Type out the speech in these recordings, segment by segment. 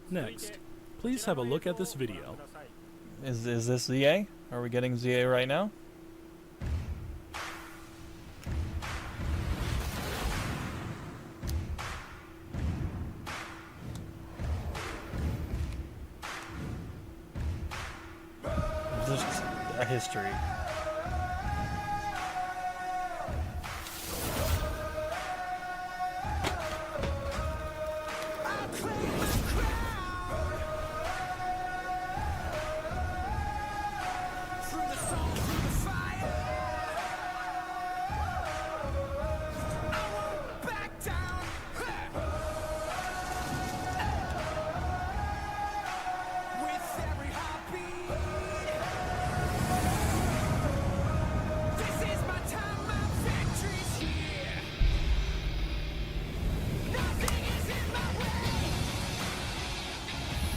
Next, please have a look at this video. Is this ZA? Are we getting ZA right now? Just a history.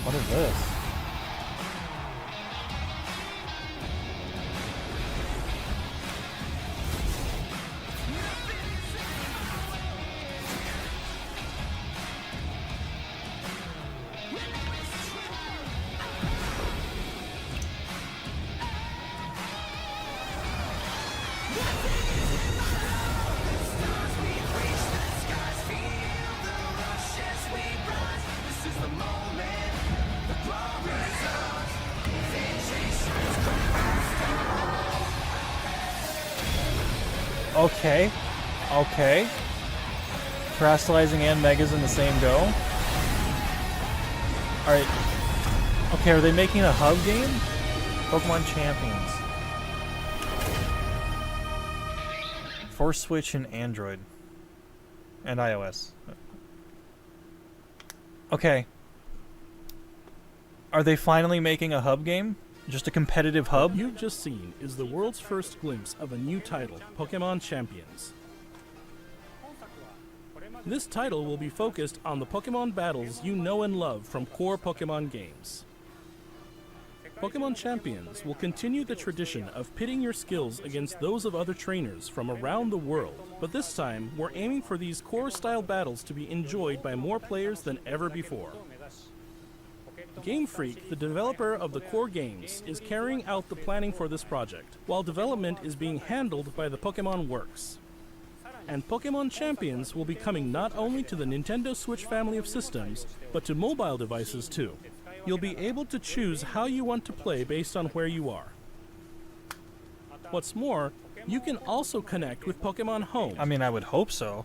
What is this? Okay. Okay. Terastallizing and Megas in the same go. Alright. Okay, are they making a hub game? Pokemon Champions. For Switch and Android. And iOS. Okay. Are they finally making a hub game? Just a competitive hub? What you've just seen is the world's first glimpse of a new title, Pokemon Champions. This title will be focused on the Pokemon battles you know and love from core Pokemon games. Pokemon Champions will continue the tradition of pitting your skills against those of other trainers from around the world, but this time we're aiming for these core-style battles to be enjoyed by more players than ever before. Game Freak, the developer of the core games, is carrying out the planning for this project, while development is being handled by the Pokemon Works. And Pokemon Champions will be coming not only to the Nintendo Switch family of systems, but to mobile devices too. You'll be able to choose how you want to play based on where you are. What's more, you can also connect with Pokemon Home. I mean, I would hope so.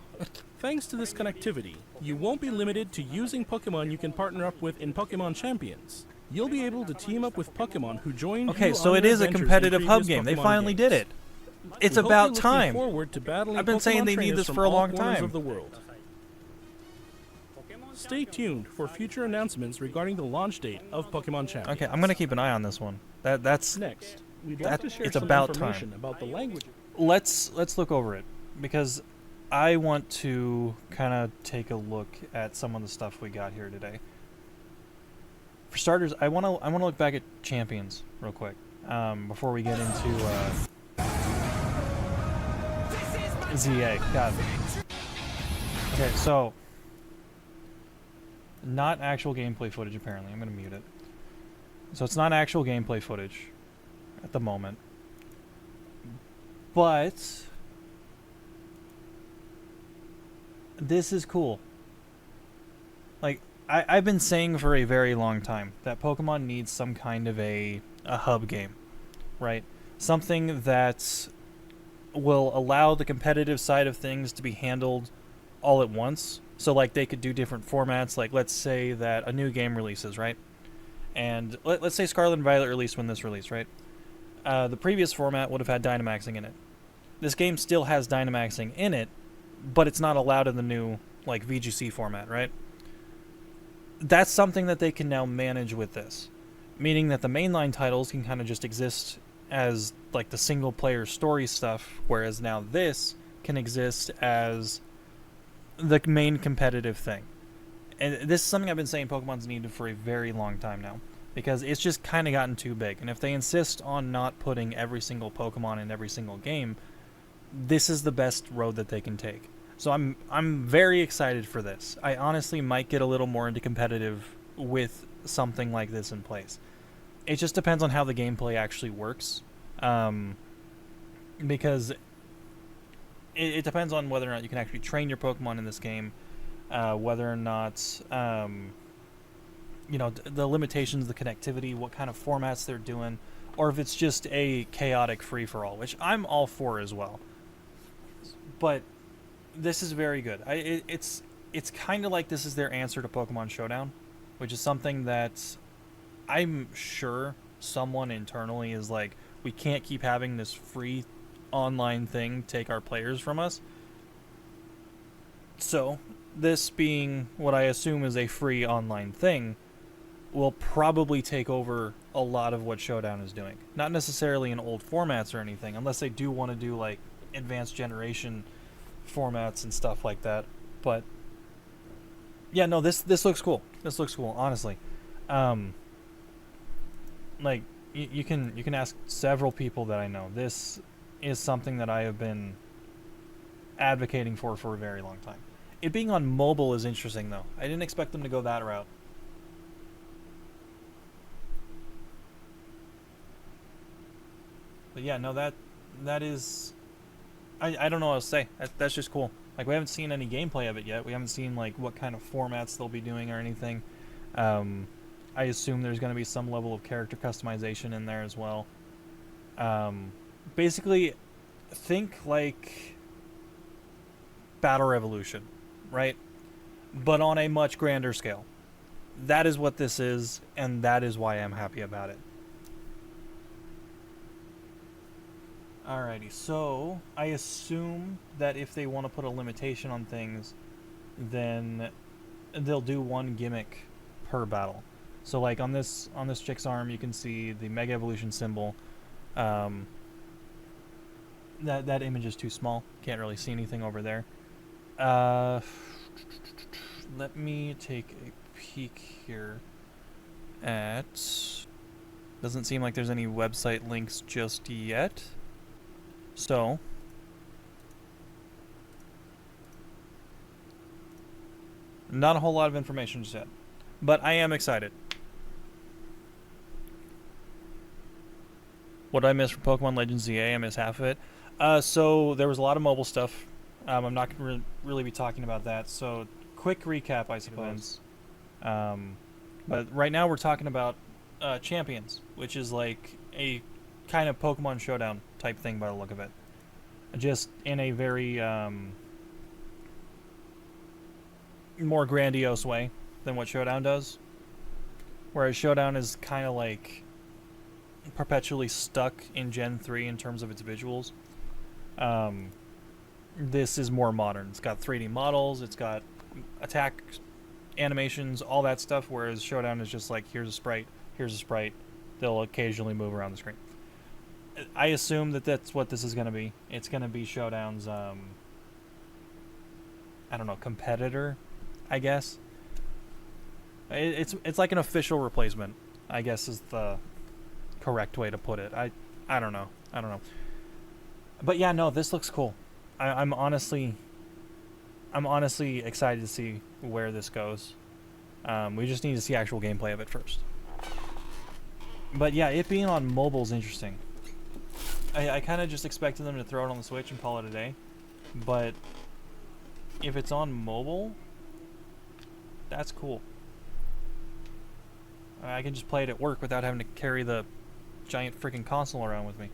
Thanks to this connectivity, you won't be limited to using Pokemon you can partner up with in Pokemon Champions. You'll be able to team up with Pokemon who joined Okay, you so on it your is a adventures in competitive hub previous game. They Pokemon finally games. did it. It's We hope about you're looking time. forward to battling I've been saying Pokemon they need trainers this from for a all long corners time. of the world. Stay tuned for future announcements regarding the launch date of Pokemon Champions. Okay, I'm gonna keep an eye on this one. That's Next, we'd like to share it's some about information time. about the language. Let's look over it because I want to kind of take a look at some of the stuff we got here today. For starters, I want to look back at Champions real quick before we get into ZA. God. Okay, so not actual gameplay footage apparently. I'm gonna mute it. So it's not actual gameplay footage at the moment, but this is cool. Like, I've been saying for a very long time that Pokemon needs some kind of a hub game, right? Something that will allow the competitive side of things to be handled all at once. So, like, they could do different formats. Like, let's say that a new game releases, right? And let's say Scarlet and Violet released when this released, right? The previous format would have had Dynamaxing in it. This game still has Dynamaxing in it, but it's not allowed in the new, like, VGC format, right? That's something that they can now manage with this. Meaning that the mainline titles can kind of just exist as, like, the single-player story stuff, whereas now this can exist as the main competitive thing. And this is something I've been saying Pokemon's needed for a very long time now, because it's just kind of gotten too big. And if they insist on not putting every single Pokemon in every single game, this is the best road that they can take. So I'm very excited for this. I honestly might get a little more into competitive with something like this in place. It just depends on how the gameplay actually works, because it depends on whether or not you can actually train your Pokemon in this game, whether or not the limitations, the connectivity, what kind of formats they're doing, or if it's just a chaotic free-for-all, which I'm all for as well. But this is very good. It's kind of like this is their answer to Pokemon Showdown, which is something that I'm sure someone internally is like, we can't keep having this free online thing take our players from us. So, this being what I assume is a free online thing, will probably take over a lot of what Showdown is doing. Not necessarily in old formats or anything, unless they do want to do like advanced generation formats and stuff like that. But yeah, no, this looks cool. This looks cool, honestly. Like you can ask several people that I know. This is something that I have been advocating for a very long time. It being on mobile is interesting, though. I didn't expect them to go that route. But yeah, no, that is... I don't know what to say. That's just cool. Like, we haven't seen any gameplay of it yet. We haven't seen, like, what kind of formats they'll be doing or anything. I assume there's going to be some level of character customization in there as well. Basically, think like Battle Revolution, right? But on a much grander scale. That is what this is, and that is why I'm happy about it. Alrighty, so I assume that if they want to put a limitation on things, then they'll do one gimmick per battle. So like on this chick's arm, you can see the Mega Evolution symbol. That image is too small. Can't really see anything over there. Let me take a peek here at... Doesn't seem like there's any website links just yet. So, not a whole lot of information just yet, but I am excited. What did I miss from Pokemon Legends ZA? I missed half of it. So there was a lot of mobile stuff. I'm not going to really be talking about that. So, quick recap, I suppose. But right now we're talking about Champions, which is like a kind of Pokemon Showdown type thing by the look of it. Just in a very more grandiose way than what Showdown does. Whereas Showdown is kind of like perpetually stuck in Gen 3 in terms of its visuals. This is more modern. It's got 3D models, it's got attack animations, all that stuff, whereas Showdown is just like, here's a sprite, they'll occasionally move around the screen. I assume that that's what this is going to be. It's going to be Showdown's, I don't know, competitor, I guess. It's like an official replacement, I guess is the correct way to put it. I don't know. But yeah, no, this looks cool. I'm honestly excited to see where this goes. We just need to see actual gameplay of it first. But yeah, it being on mobile is interesting. I kind of just expected them to throw it on the Switch and call it a day. But if it's on mobile, that's cool. I can just play it at work without having to carry the giant freaking console around with me.